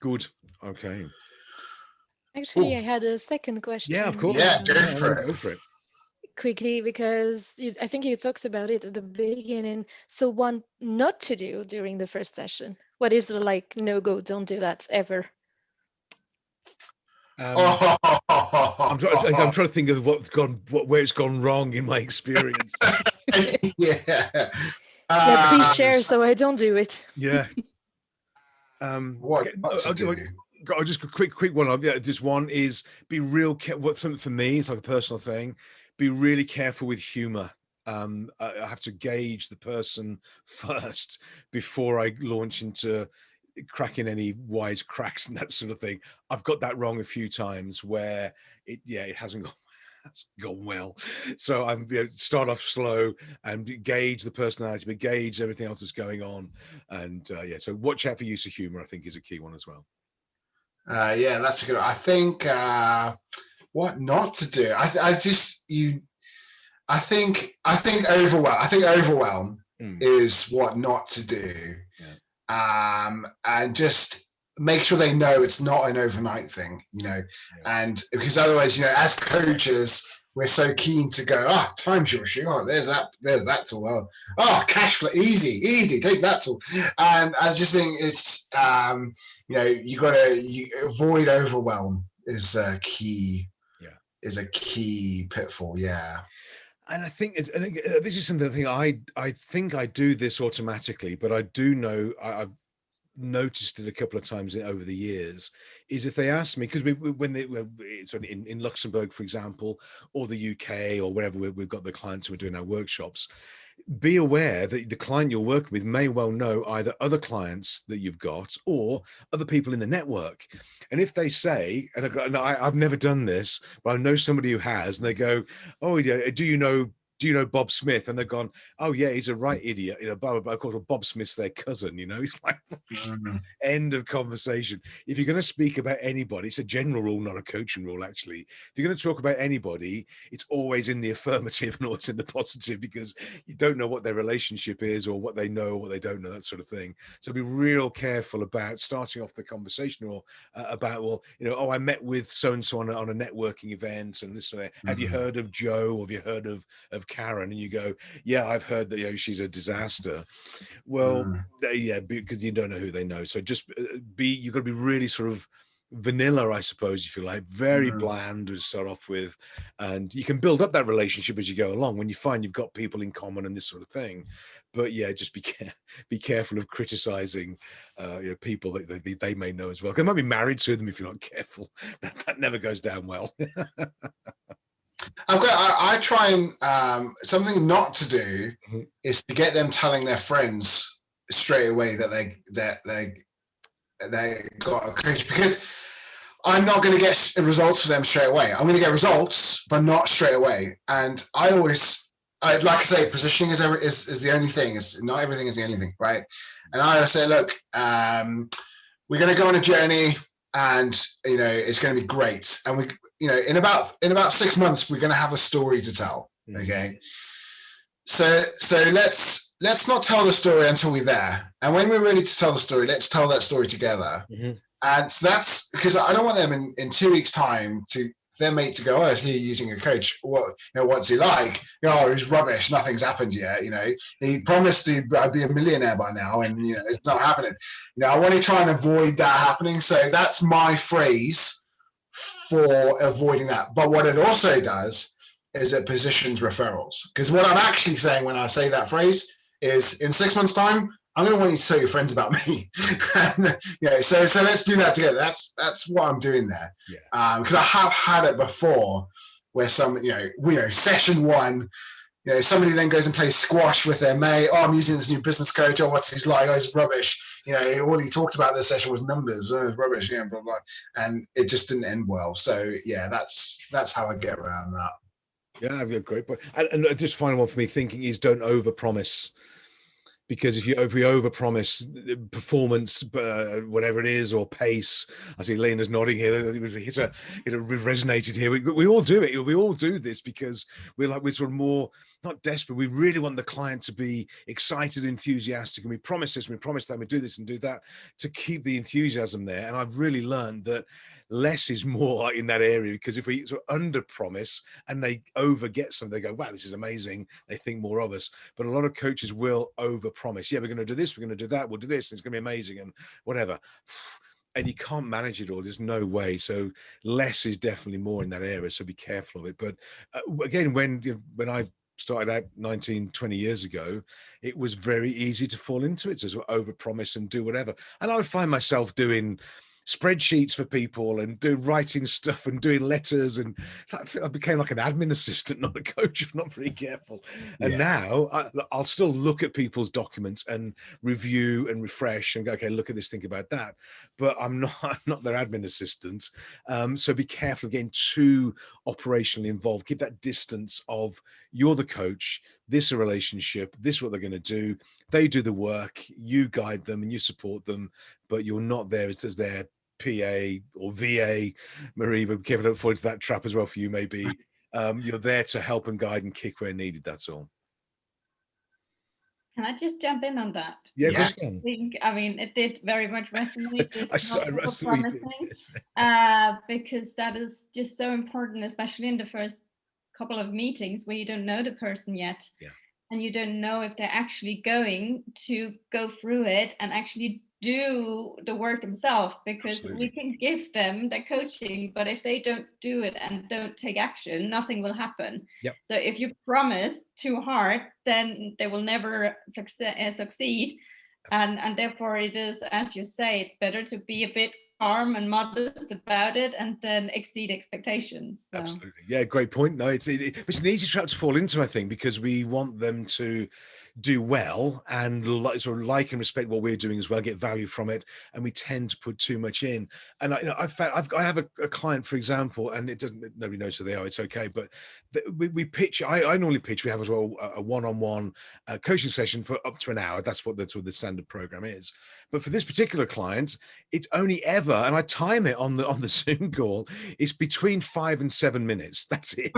Good. Okay. Actually, I had a second question. Yeah, of course. Yeah, go for it. Quickly, because I think you talked about it at the beginning. So what not to do during the first session? What is the no go, don't do that ever? I'm trying to think of where it's gone wrong in my experience. Yeah. Yeah, please share so I don't do it. Yeah. What to do? Just a quick one. Yeah, just one is be real. For me, it's like a personal thing. Be really careful with humor. I have to gauge the person first before I launch into cracking any wise cracks and that sort of thing. I've got that wrong a few times where it hasn't gone well. So I'm start off slow and gauge the personality, but gauge everything else that's going on. And so watch out for use of humor, I think, is a key one as well. Yeah, that's a good one. I think what not to do. I think overwhelm. I think overwhelm is what not to do. Yeah. And just make sure they know it's not an overnight thing, and because otherwise, as coaches, we're so keen to go, time short shoe. Oh, there's that tool. Oh, cash flow, easy, take that tool. And I just think it's, you avoid overwhelm is a key. Yeah, is a key pitfall. Yeah. And I think this is something I think I do this automatically, but I do know I've noticed it a couple of times over the years, is if they ask me, because when they in Luxembourg, for example, or the UK or wherever we've got the clients who are doing our workshops, be aware that the client you're working with may well know either other clients that you've got or other people in the network. And if they say, and I've never done this, but I know somebody who has, and they go, oh yeah, do you know Bob Smith? And they've gone, oh yeah, he's a right idiot. Of course, Bob Smith's their cousin. It's like end of conversation. If you're going to speak about anybody, it's a general rule, not a coaching rule. Actually, if you're going to talk about anybody, it's always in the affirmative and always in the positive, because you don't know what their relationship is or what they know or what they don't know, that sort of thing. So be real careful about starting off the conversation or about, I met with so and so on a networking event and this. Have you heard of Joe? Or have you heard of Karen and you go, yeah, I've heard that, you know, she's a disaster. Well, yeah, because you don't know who they know. So just you've got to be really sort of vanilla, I suppose, if you like, very bland to start off with, and you can build up that relationship as you go along when you find you've got people in common and this sort of thing. But yeah, just be careful of criticizing you know, people that they may know as well. They might be married to them if you're not careful. That never goes down well. I try and something not to do is to get them telling their friends straight away that they got a coach, because I'm not going to get results for them straight away. I'm going to get results, but not straight away. And I like I say, positioning is the only thing. It's not everything is the only thing, right? And I say, look, we're going to go on a journey, and you know it's going to be great. And we, you know, in about 6 months, we're going to have a story to tell. Okay, so let's not tell the story until we're there. And when we're ready to tell the story, let's tell that story together. And so that's because I don't want them in 2 weeks' time to their mate to go, oh, he's using a coach. What, you know, what's he like? Oh, he's rubbish. Nothing's happened yet. You know, he promised he'd be a millionaire by now, and you know, it's not happening. You know, I want to try and avoid that happening. So that's my phrase for avoiding that. But what it also does is it positions referrals. Because what I'm actually saying when I say that phrase is, in 6 months' time, I'm going to want you to tell your friends about me. And, you know, so let's do that together. That's what I'm doing there. Because I have had it before where some, you know, session 1, you know, somebody then goes and plays squash with their mate. Oh, I'm using this new business coach. Oh, what's he's like? Oh, he's rubbish. You know, all he talked about this session was numbers. Oh, it's rubbish. Yeah, blah, blah. And it just didn't end well. So yeah, that's how I get around that. Yeah, I've got a great point. And just final one for me thinking is, don't overpromise. Because if we overpromise performance, whatever it is, or pace, I see Lena's nodding here. It resonated here. We all do it. We all do this because we're sort of more, not desperate. We really want the client to be excited, enthusiastic, and we promise this, and we promise that, and we do this and do that to keep the enthusiasm there. And I've really learned that less is more in that area, because if we sort of under promise and they over get something, they go, wow, this is amazing. They think more of us. But a lot of coaches will over promise. Yeah, we're going to do this, we're going to do that, we'll do this, and it's going to be amazing and whatever. And you can't manage it all. There's no way. So less is definitely more in that area. So be careful of it. But again, when I started out 19, 20 years ago, it was very easy to fall into it, to sort of over promise and do whatever. And I would find myself doing spreadsheets for people and writing stuff and doing letters, and I became like an admin assistant, not a coach, if not very careful. And now I'll still look at people's documents and review and refresh and go, okay, look at this, think about that, but I'm not their admin assistant. So be careful of getting too operationally involved. Keep that distance of, you're the coach, this is a relationship, this is what they're going to do, they do the work, you guide them and you support them, but you're not there as their PA or VA. Marie, but be careful, don't fall into that trap as well for you, maybe. You're there to help and guide and kick where needed, that's all. Can I just jump in on that? Yeah. I mean, it did very much resonate. Because that is just so important, especially in the first couple of meetings where you don't know the person yet. And you don't know if they're actually going to go through it and actually do the work themselves, because we can give them the coaching, but if they don't do it and don't take action, nothing will happen. So if you promise too hard, then they will never succeed. And therefore it is, as you say, it's better to be a bit calm and modest about it and then exceed expectations. So. Absolutely. Yeah, great point. No, it's an easy trap to fall into, I think, because we want them to do well and sort of like and respect what we're doing as well, get value from it, and we tend to put too much in. And I have a client, for example, and nobody knows who they are, it's okay, but we pitch, I normally pitch, we have as well a one-on-one coaching session for up to an hour. That's what the standard program is. But for this particular client, it's only ever, and I time it on the Zoom call, it's between 5 and 7 minutes. That's it.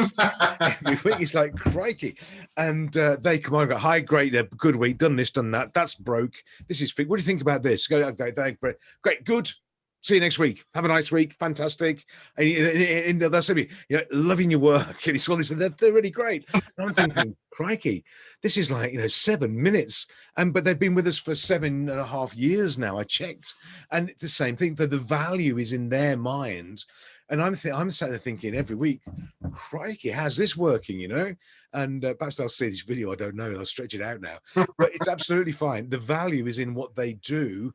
Every week it's like, crikey. And they come on and go, hi, great, good week, done this, done that, that's broke, this is fit, what do you think about this? Go, okay, thanks, great, good, See you next week. Have a nice week. Fantastic. And that's me, loving your work. And it's all this, they're really great. And I'm thinking, crikey, this is like, 7 minutes. But they've been with us for 7.5 years now. I checked. And the same thing, that the value is in their mind. And I'm sat there thinking every week, crikey, how's this working, And perhaps they'll see this video, I don't know, they'll stretch it out now. But it's absolutely fine. The value is in what they do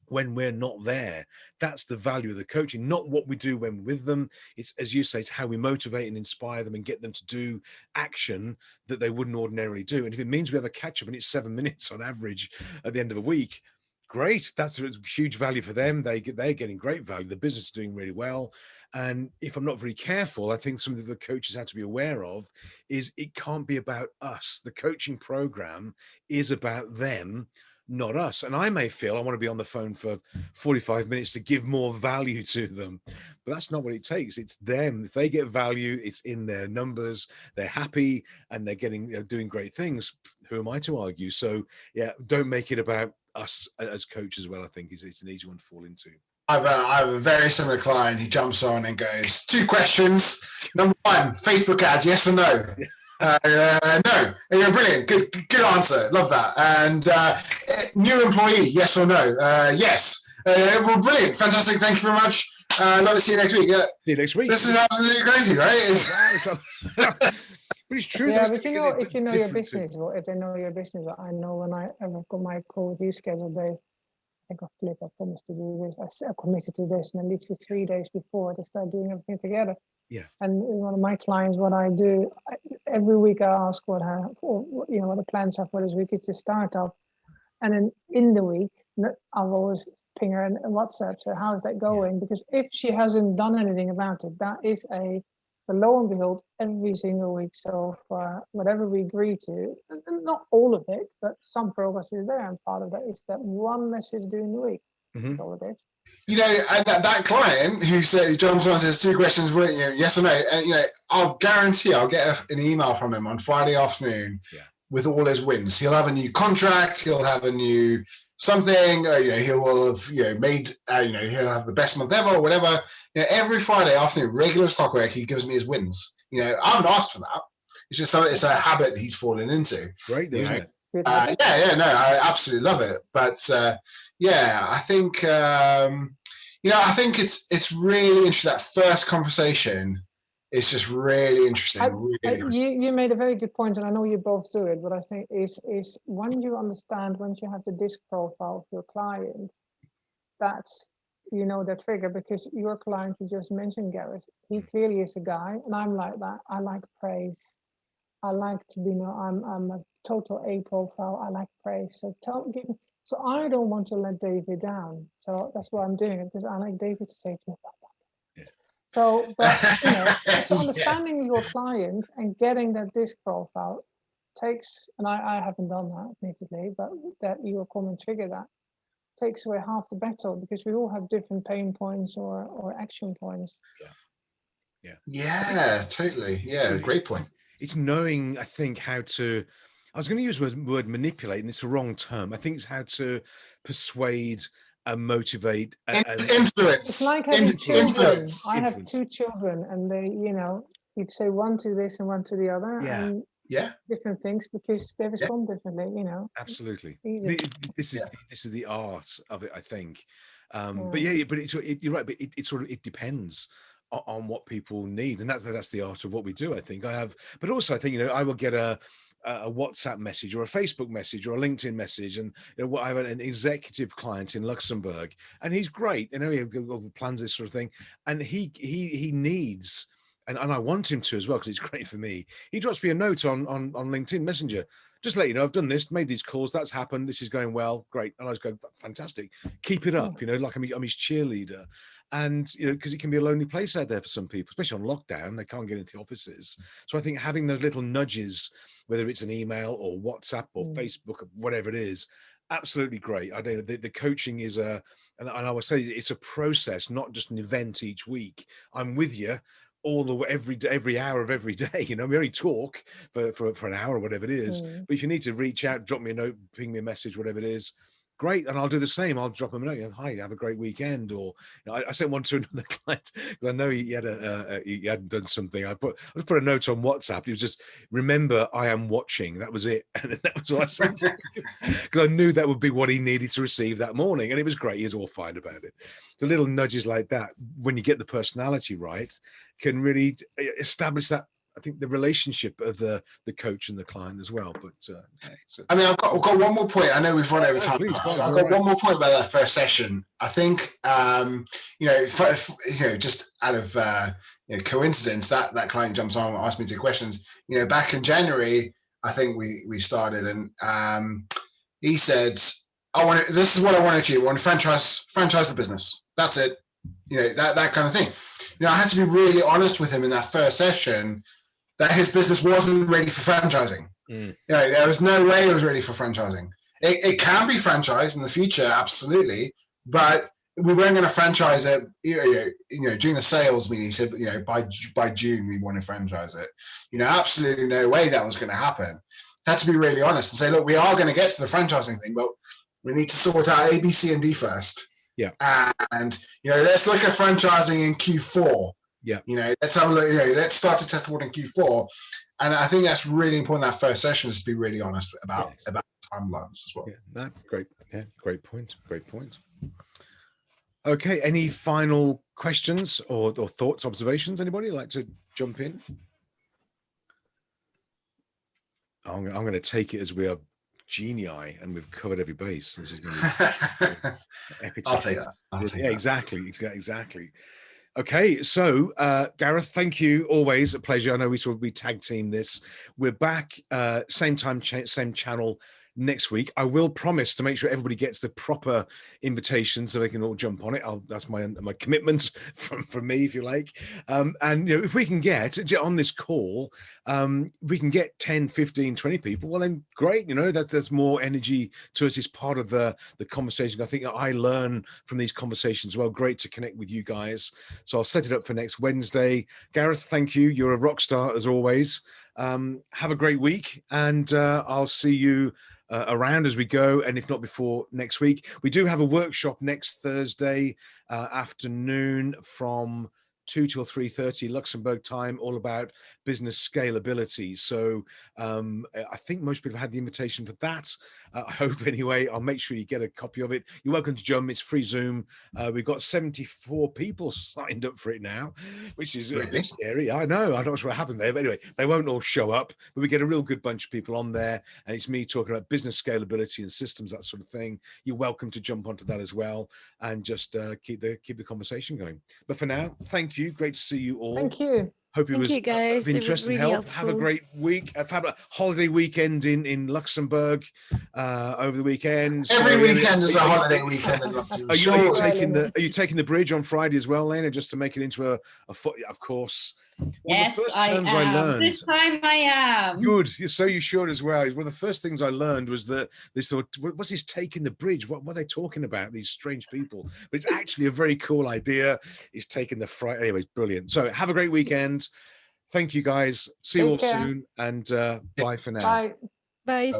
when we're not there. That's the value of the coaching, not what we do when we're with them. It's, as you say, it's how we motivate and inspire them and get them to do action that they wouldn't ordinarily do. And if it means we have a catch up and it's 7 minutes on average at the end of a week, great. That's a huge value for them. They're getting great value. The business is doing really well. And if I'm not very careful, I think something that the coaches have to be aware of is it can't be about us. The coaching program is about them, not us. And I may feel I want to be on the phone for 45 minutes to give more value to them, but that's not what it takes. It's them. If they get value, it's in their numbers, they're happy and they're getting, doing great things. Who am I to argue? So yeah, don't make it about us as coaches. Well, I think it's an easy one to fall into. I have a very similar client. He jumps on and goes, 2 questions. Number 1, Facebook ads, yes or no? No. You're brilliant. Good answer. Love that. And new employee, yes or no? Yes. Well, brilliant. Fantastic. Thank you very much. Love to see you next week. Yeah. See you next week. This is absolutely crazy, right? But it's true. Yeah, but if you know your business, or if they know your business, I know when I've got my call with you scheduled, I think, Philip, I promised to do this. I committed to this, and at least for 3 days before they start doing everything together. Yeah. And one of my clients, what I do every week, I ask what the plans are for this week. It's a startup, and then in the week, I'll always ping her a WhatsApp. So how's that going? Yeah. Because if she hasn't done anything about it, that is so lo and behold, every single week so far, whatever we agree to, and not all of it, but some progress is there, and part of that is that one message during the week. That's all it is. And that client who said, John says 2 questions, yes or no, and I'll guarantee I'll get an email from him on Friday afternoon with all his wins. He'll have a new contract, he'll have a new something, he will have made he'll have the best month ever or whatever. Every Friday afternoon, regular clockwork, he gives me his wins. I haven't asked for that. It's just it's a habit he's fallen into. Great, isn't it? No, I absolutely love it. But I think I think it's really interesting. That first conversation is just really interesting. You made a very good point, and I know you both do it. But I think is once you have the disc profile of your client, that's their trigger, because your client you just mentioned, Gareth, he clearly is a guy, and I'm like that. I like praise. I like to be I'm a total A profile. I like praise. So I don't want to let David down. So that's why I'm doing it, because I like David to say to me about that. Yeah. So, but so understanding your client and getting that disc profile takes, and I haven't done that admittedly, but that your comment trigger that takes away half the battle, because we all have different pain points or action points. Yeah, totally. Yeah, great point. It's knowing, I think, how to, I was going to use the word manipulate, and it's the wrong term. I think it's how to persuade and motivate. Influence. It's like having children. I have 2 children, and they, you'd say one to this and one to the other. And different things, because they respond differently, Absolutely. This is the art of it, I think. But you're right. But it depends on what people need, and that's the art of what we do. I think but also I think I will get a WhatsApp message or a Facebook message or a LinkedIn message, and I have an executive client in Luxembourg, and he's great. He plans this sort of thing, and he needs. And I want him to as well, because it's great for me. He drops me a note on LinkedIn Messenger. Just let you know, I've done this, made these calls, that's happened, this is going well, great. And I was going, fantastic, keep it up, like I'm his cheerleader. And, because it can be a lonely place out there for some people, especially on lockdown, they can't get into offices. So I think having those little nudges, whether it's an email or WhatsApp or Facebook or whatever it is, absolutely great. I don't know, the coaching is and I would say it's a process, not just an event each week. I'm with you all the way, every hour of every day. We only talk for an hour or whatever it is. But if you need to reach out, drop me a note, ping me a message, whatever it is, great. And I'll do the same. I'll drop him a note, you know, hi, have a great weekend. Or you know, I sent one to another client because I know he hadn't done something. I just put a note on WhatsApp. It was just, remember, I am watching. That was it. And that was all I sent because I knew that would be what he needed to receive that morning. And it was great. He was all fine about it. So little nudges like that, when you get the personality right, can really establish that, I think, the relationship of the coach and the client as well. But I mean, I've got one more point. I know we've run over time. Please, I've got one more point about that first session. I think, you know, just out of coincidence, that client jumps on and asked me 2 questions. You know, back in January, I think we started, and he said, this is what I want to do. I want to franchise the business. That's it. You know, that kind of thing. You know, I had to be really honest with him in that first session that his business wasn't ready for franchising. You know, there was no way it was ready for franchising. It can be franchised in the future, absolutely, but we weren't going to franchise it. You know, during the sales meeting, he said, you know, by June we want to franchise it. You know, absolutely no way that was going to happen. Had to be really honest and say, look, we are going to get to the franchising thing, but we need to sort out A, B, C, and D first. Yeah. And, you know, let's look at franchising in Q4. Yeah. You know, let's have a look, you know, let's start to test the water in Q4. And I think that's really important. That first session is to be really honest about timelines as well. Yeah, that's great. Yeah, great point. Great point. Okay. Any final questions or thoughts, observations? Anybody like to jump in? I'm going to take it as we are genii and we've covered every base. This is going to be I'll take that. Yeah, exactly. Okay, so Gareth, thank you. Always a pleasure. I know we tag team this. We're back same time, same channel next week. I will promise to make sure everybody gets the proper invitation so they can all jump on it. That's my commitment from me, if you like. And you know, if we can get on this call, we can get 10, 15, 20 people, well then great. You know, there's more energy to us. It's part of the conversation. I think I learn from these conversations as well. Great to connect with you guys. So I'll set it up for next Wednesday. Gareth, thank you. You're a rock star as always. Have a great week, and I'll see you around as we go, and if not before next week. We do have a workshop next Thursday afternoon from 2 till 3:30 Luxembourg time, all about business scalability. So I think most people had the invitation for that. I hope anyway. I'll make sure you get a copy of it. You're welcome to jump. It's free Zoom. We've got 74 people signed up for it now, which is a bit scary. I know. I'm not sure what happened there, but anyway, they won't all show up, but we get a real good bunch of people on there, and it's me talking about business scalability and systems, that sort of thing. You're welcome to jump onto that as well, and just keep the conversation going. But for now, thank you. Great to see you all. Thank you. Hope it was you guys. of interest and help. Have a great week. Have a holiday weekend in Luxembourg over the weekend. Every weekend is a holiday weekend in Luxembourg. Are you taking the bridge on Friday as well, Lena, just to make it into a foot? Of course. Yes, I am. This time I am. Good. So you should as well. One of the first things I learned was that they thought, what's this taking the bridge? What are they talking about? These strange people. But it's actually a very cool idea. It's taking the Friday. Anyways, brilliant. So have a great weekend. Thank you guys. See you all soon. And bye for now. Bye. Bye.